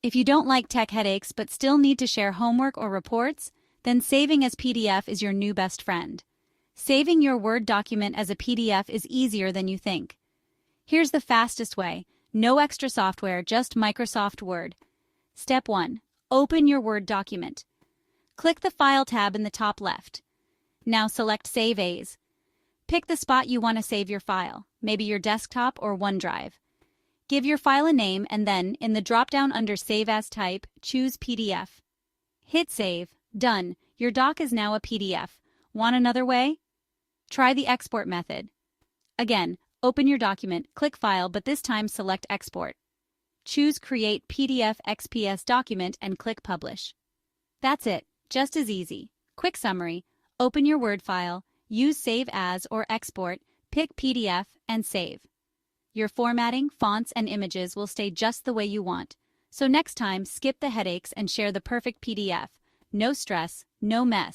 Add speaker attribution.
Speaker 1: If you don't like tech headaches but still need to share homework or reports, then saving as PDF is your new best friend. Saving your Word document as a PDF is easier than you think. Here's the fastest way. No extra software, just Microsoft Word. Step 1. Open your Word document. Click the File tab in the top left. Now select Save As. Pick the spot you want to save your file, maybe your desktop or OneDrive. Give your file a name and then, in the drop-down under Save As type, choose PDF. Hit Save. Done. Your doc is now a PDF. Want another way? Try the export method. Again, open your document, click File, but this time select Export. Choose Create PDF XPS Document and click Publish. That's it. Just as easy. Quick summary. Open your Word file, use Save As or Export, pick PDF, and save. Your formatting, fonts, and images will stay just the way you want. So next time, skip the headaches and share the perfect PDF. No stress, no mess.